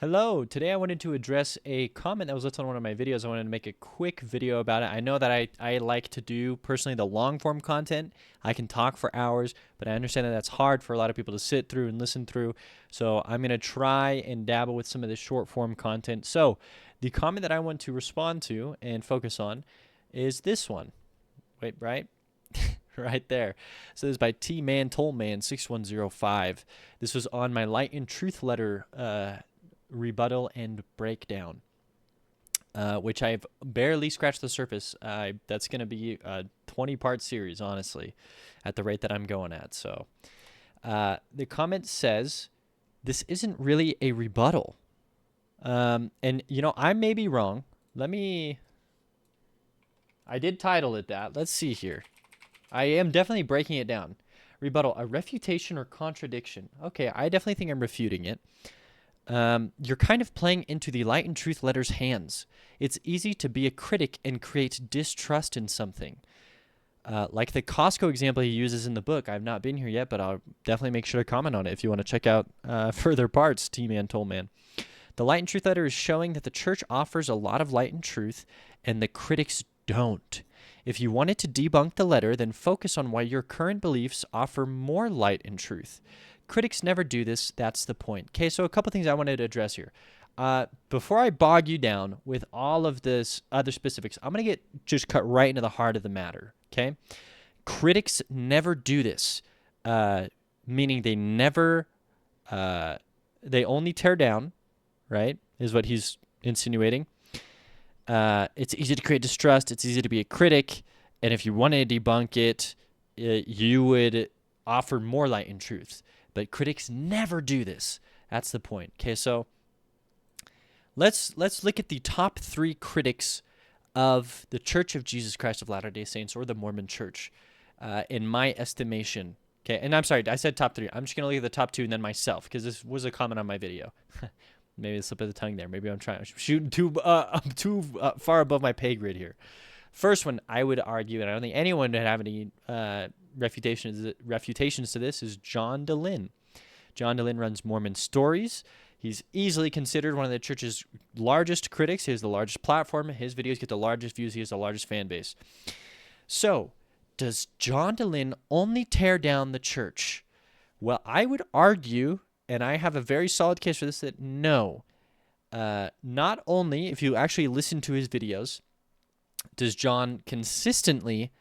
Hello, today I wanted to address a comment that was left on one of my videos. I wanted to make a quick video about it. I know that I like to do, personally, the long form content. I can talk for hours, but I understand that that's hard for a lot of people to sit through and listen through. So I'm going to try and dabble with some of the short form content. So the comment that I want to respond to and focus on is this one. Wait, right? Right there. So this is by T Man Toll Man 6105. This was on my Light and Truth letter rebuttal and breakdown, which I've barely scratched the surface. That's going to be a 20-part series, honestly, at the rate that I'm going at. So the comment says, this isn't really a rebuttal. And, I may be wrong. I did title it that. Let's see here. I am definitely breaking it down. Rebuttal, a refutation or contradiction. Okay, I definitely think I'm refuting it. You're kind of playing into the Light and Truth letter's hands. It's easy to be a critic and create distrust in something. Like the Costco example he uses in the book. I've not been here yet, but I'll definitely make sure to comment on it if you want to check out further parts, T-Man Toll Man. The Light and Truth letter is showing that the church offers a lot of light and truth, and the critics don't. If you wanted to debunk the letter, then focus on why your current beliefs offer more light and truth. Critics never do this. That's the point. Okay, so a couple things I wanted to address here. Before I bog you down with all of this other specifics, I'm going to just cut right into the heart of the matter, okay? Critics never do this, meaning they never, they only tear down, right, is what he's insinuating. It's easy to create distrust. It's easy to be a critic. And if you wanted to debunk it, you would offer more light and truth. But critics never do this. That's the point. Okay, so let's look at the top 3 critics of the Church of Jesus Christ of Latter-day Saints, or the Mormon Church, in my estimation. Okay, and I'm sorry, I said top 3. I'm just going to look at the top 2 and then myself, because this was a comment on my video. Maybe a slip of the tongue there. Maybe I'm shooting too far above my pay grade here. First one, I would argue, and I don't think anyone would have any refutations to this, is John DeLynn. John DeLynn runs Mormon Stories. He's easily considered one of the church's largest critics. He has the largest platform. His videos get the largest views. He has the largest fan base. So, does John DeLynn only tear down the church? Well, I would argue, and I have a very solid case for this, that no. Not only, if you actually listen to his videos, does John consistently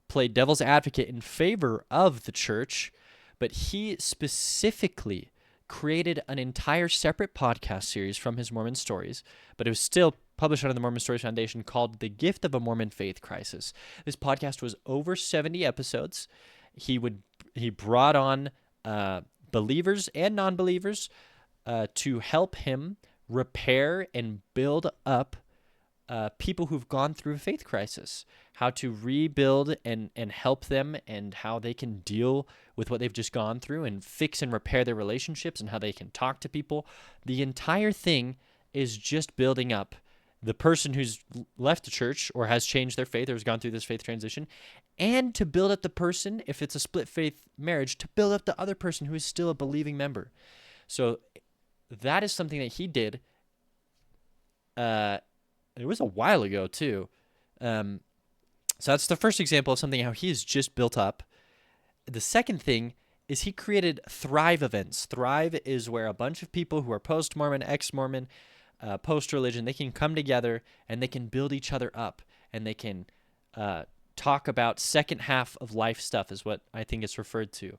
play devil's advocate in favor of the church, but he specifically created an entire separate podcast series from his Mormon Stories, but it was still published under the Mormon Stories Foundation, called The Gift of a Mormon Faith Crisis. This podcast was over 70 episodes. He brought on believers and non-believers to help him repair and build up people who've gone through a faith crisis, how to rebuild and help them, and how they can deal with what they've just gone through and fix and repair their relationships, and how they can talk to people. The entire thing is just building up the person who's left the church or has changed their faith or has gone through this faith transition, and to build up the person, if it's a split faith marriage, to build up the other person who is still a believing member. So that is something that he did. It was a while ago, too. So that's the first example of something how he has just built up. The second thing is he created Thrive events. Thrive is where a bunch of people who are post-Mormon, ex-Mormon, post-religion, they can come together and they can build each other up, and they can talk about second half of life stuff is what I think it's referred to.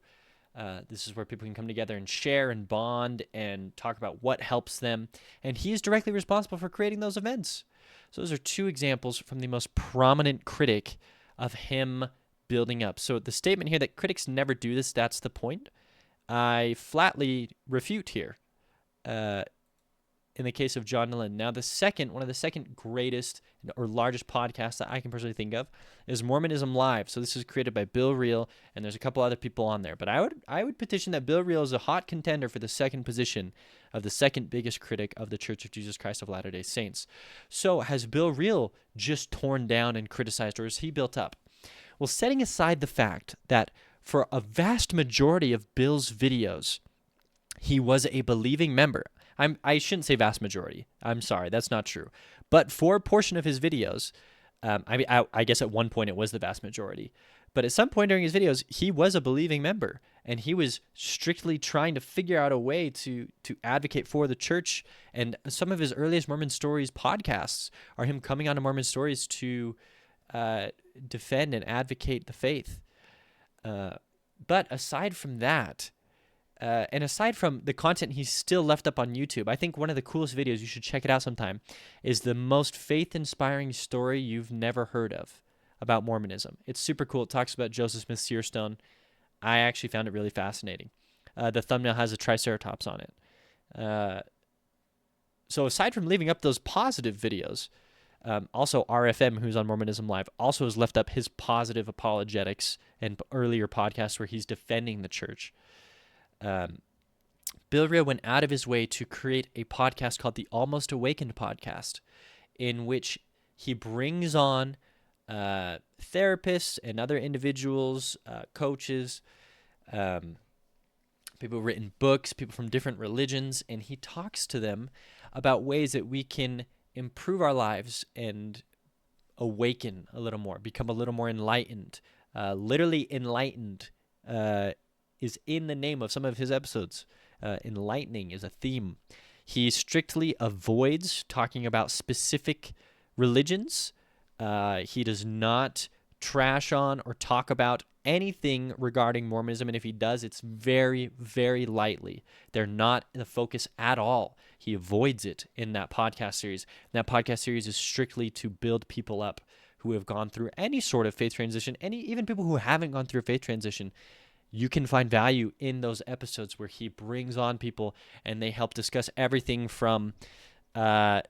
This is where people can come together and share and bond and talk about what helps them. And he is directly responsible for creating those events. So those are 2 examples from the most prominent critic of him building up. So the statement here that critics never do this, that's the point, I flatly refute here in the case of John DeLynn. Now, one of the second greatest or largest podcasts that I can personally think of is Mormonism Live. So this is created by Bill Reel, and there's a couple other people on there. But I would petition that Bill Reel is a hot contender for the second position of the second biggest critic of the Church of Jesus Christ of Latter-day Saints. So has Bill Reel just torn down and criticized, or is he built up? Well, setting aside the fact that for a vast majority of Bill's videos, he was a believing member. I shouldn't say vast majority. I'm sorry, that's not true. But for a portion of his videos, I guess at one point it was the vast majority. But at some point during his videos, he was a believing member, and he was strictly trying to figure out a way to advocate for the church. And some of his earliest Mormon Stories podcasts are him coming onto Mormon Stories to defend and advocate the faith. But aside from that, and aside from the content he's still left up on YouTube, I think one of the coolest videos, you should check it out sometime, is the most faith-inspiring story you've never heard of about Mormonism. It's super cool. It talks about Joseph Smith Searstone. I actually found it really fascinating. The thumbnail has a triceratops on it. So aside from leaving up those positive videos, also RFM, who's on Mormonism Live, also has left up his positive apologetics and earlier podcasts where he's defending the church. Bill Reel went out of his way to create a podcast called the Almost Awakened podcast, in which he brings on therapists and other individuals, coaches, people who've written books, people from different religions, and he talks to them about ways that we can improve our lives and awaken a little more, become a little more enlightened. Literally enlightened is in the name of some of his episodes. Enlightening is a theme. He strictly avoids talking about specific religions. He does not trash on or talk about anything regarding Mormonism, and if he does, it's very, very lightly. They're not the focus at all. He avoids it in that podcast series. And that podcast series is strictly to build people up who have gone through any sort of faith transition, even people who haven't gone through a faith transition. You can find value in those episodes where he brings on people and they help discuss everything from personal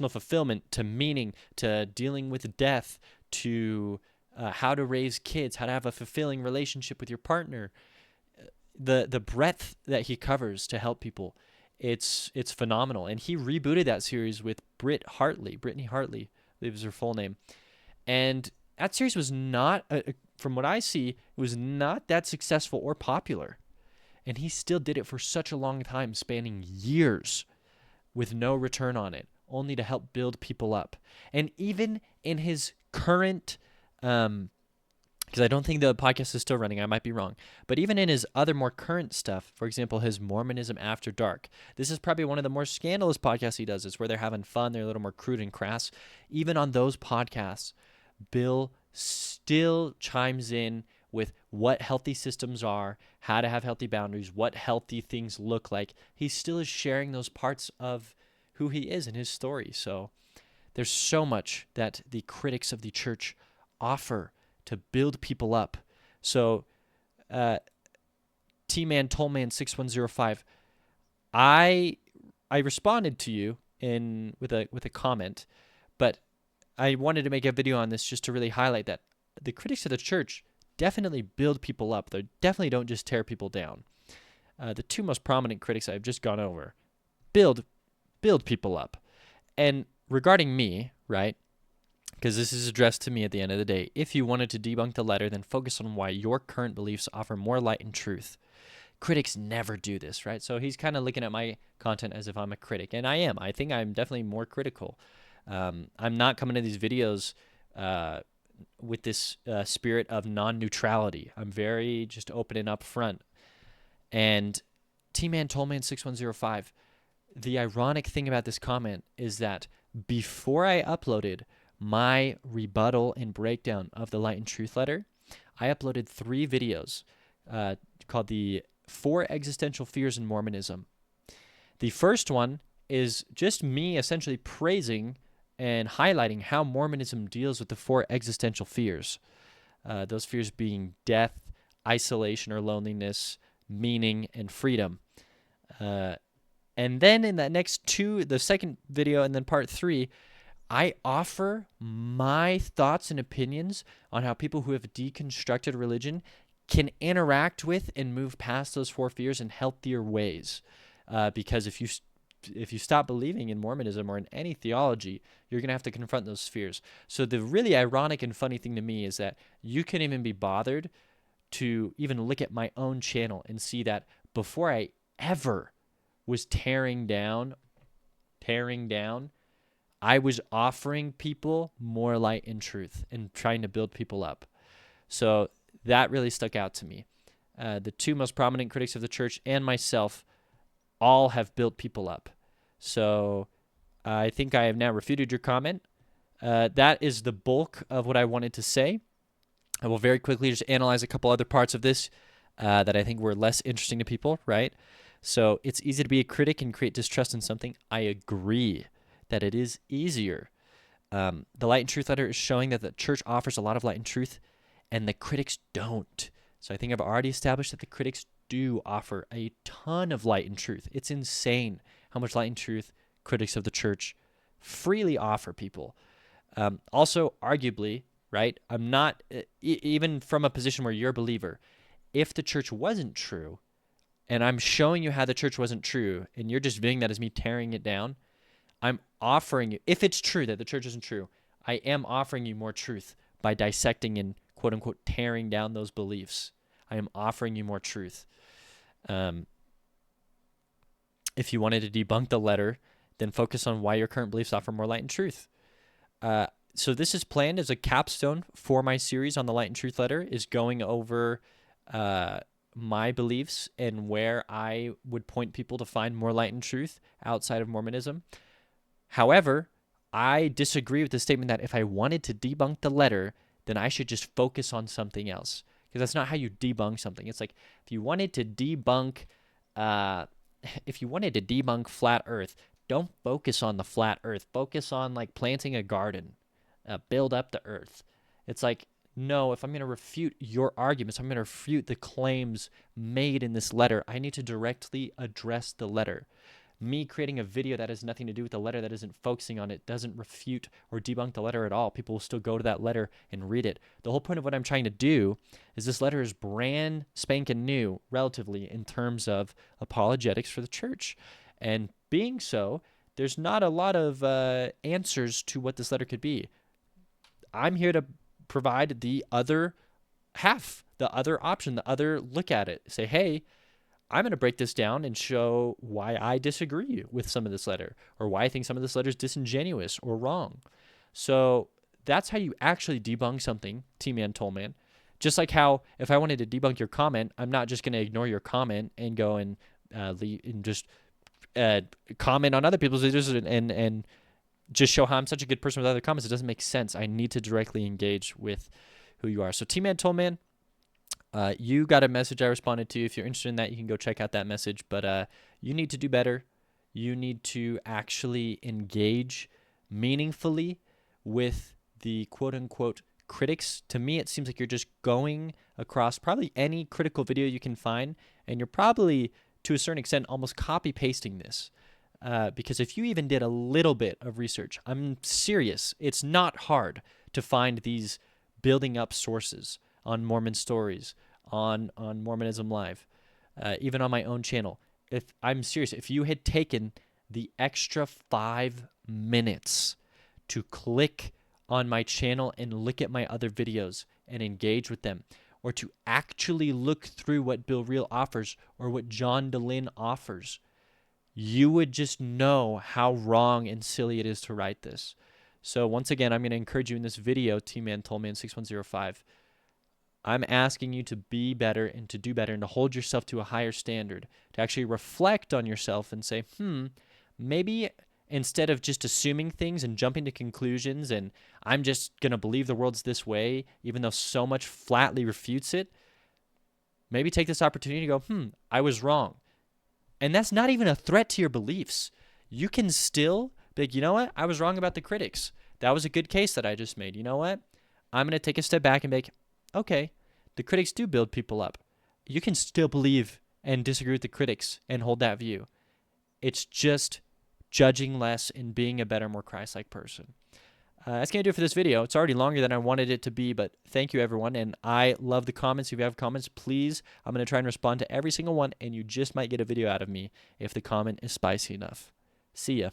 fulfillment to meaning to dealing with death to how to raise kids, how to have a fulfilling relationship with your partner. The breadth that he covers to help people, it's phenomenal. And he rebooted that series with Brittany Hartley, I believe is her full name. And that series was not, from what I see, it was not that successful or popular. And he still did it for such a long time, spanning years, with no return on it, only to help build people up. And even in his current, because I don't think the podcast is still running, I might be wrong, but even in his other more current stuff, for example, his Mormonism After Dark, this is probably one of the more scandalous podcasts he does. It's where they're having fun, they're a little more crude and crass. Even on those podcasts, Bill still chimes in with what healthy systems are, how to have healthy boundaries, what healthy things look like. He still is sharing those parts of who he is in his story. So there's so much that the critics of the church offer to build people up. So T-Man Tollman 6105, I responded to you with a comment, but I wanted to make a video on this just to really highlight that the critics of the church definitely build people up. They definitely don't just tear people down. The two most prominent critics I've just gone over build people up. And regarding me, right, because this is addressed to me at the end of the day, if you wanted to debunk the letter, then focus on why your current beliefs offer more light and truth. Critics never do this, right? So he's kind of looking at my content as if I'm a critic, and I am. I think I'm definitely more critical. I'm not coming to these videos with this spirit of non-neutrality. I'm very just open and upfront. And T-Man Tollman 6105, the ironic thing about this comment is that before I uploaded my rebuttal and breakdown of the Light and Truth letter, I uploaded 3 videos called the 4 Existential Fears in Mormonism. The first one is just me essentially praising and highlighting how Mormonism deals with the 4 existential fears. Those fears being death, isolation or loneliness, meaning, and freedom. And then in that next 2, the second video and then part 3, I offer my thoughts and opinions on how people who have deconstructed religion can interact with and move past those 4 fears in healthier ways. Because if you stop believing in Mormonism or in any theology, you're going to have to confront those fears. So the really ironic and funny thing to me is that you can even be bothered to even look at my own channel and see that before I ever was tearing down, I was offering people more light and truth and trying to build people up. So that really stuck out to me. The two most prominent critics of the church and myself all have built people up. So I think I have now refuted your comment. That is the bulk of what I wanted to say. I will very quickly just analyze a couple other parts of this that I think were less interesting to people, right? So it's easy to be a critic and create distrust in something. I agree that it is easier. The Light and Truth letter is showing that the church offers a lot of light and truth, and the critics don't. So I think I've already established that the critics do offer a ton of light and truth. It's insane how much light and truth critics of the church freely offer people. Also, arguably, right, I'm not, even from a position where you're a believer, if the church wasn't true, and I'm showing you how the church wasn't true, and you're just viewing that as me tearing it down, I'm offering you, if it's true that the church isn't true, I am offering you more truth by dissecting and quote unquote tearing down those beliefs. I am offering you more truth. If you wanted to debunk the letter, then focus on why your current beliefs offer more light and truth. So this is planned as a capstone for my series on the Light and Truth letter, is going over my beliefs and where I would point people to find more light and truth outside of Mormonism. However, I disagree with the statement that if I wanted to debunk the letter, then I should just focus on something else. Because that's not how you debunk something. It's like if you wanted to debunk flat Earth, don't focus on the flat Earth. Focus on like planting a garden, build up the Earth. It's like, no, if I'm going to refute your arguments, I'm going to refute the claims made in this letter, I need to directly address the letter. Me creating a video that has nothing to do with the letter, that isn't focusing on it, doesn't refute or debunk the letter at all. People will still go to that letter and read it. The whole point of what I'm trying to do is this letter is brand spanking new, relatively, in terms of apologetics for the church. And being so, there's not a lot of answers to what this letter could be. I'm here to provide the other half, the other option, the other look at it. Say, hey, I'm going to break this down and show why I disagree with some of this letter, or why I think some of this letter is disingenuous or wrong. So that's how you actually debunk something, T-Man, Toll-Man. Just like how if I wanted to debunk your comment, I'm not just going to ignore your comment and go and just comment on other people's videos and just show how I'm such a good person with other comments. It doesn't make sense. I need to directly engage with who you are. So T-Man, Toll-Man, you got a message I responded to. If you're interested in that, you can go check out that message. But you need to do better. You need to actually engage meaningfully with the quote-unquote critics. To me, it seems like you're just going across probably any critical video you can find, and you're probably, to a certain extent, almost copy-pasting this. Because if you even did a little bit of research, I'm serious, it's not hard to find these building up sources on Mormon Stories, on Mormonism Live, even on my own channel. If I'm serious, if you had taken the extra 5 minutes to click on my channel and look at my other videos and engage with them, or to actually look through what Bill Reel offers or what John DeLynn offers, you would just know how wrong and silly it is to write this. So once again, I'm going to encourage you in this video, T-Man, Toll-Man 6105. I'm asking you to be better and to do better and to hold yourself to a higher standard, to actually reflect on yourself and say, maybe instead of just assuming things and jumping to conclusions and I'm just going to believe the world's this way, even though so much flatly refutes it, maybe take this opportunity to go, I was wrong. And that's not even a threat to your beliefs. You can still be like, you know what? I was wrong about the critics. That was a good case that I just made. You know what? I'm going to take a step back and be like, okay, the critics do build people up. You can still believe and disagree with the critics and hold that view. It's just judging less and being a better, more Christ-like person. That's going to do it for this video. It's already longer than I wanted it to be, but thank you, everyone. And I love the comments. If you have comments, please, I'm going to try and respond to every single one, and you just might get a video out of me if the comment is spicy enough. See ya.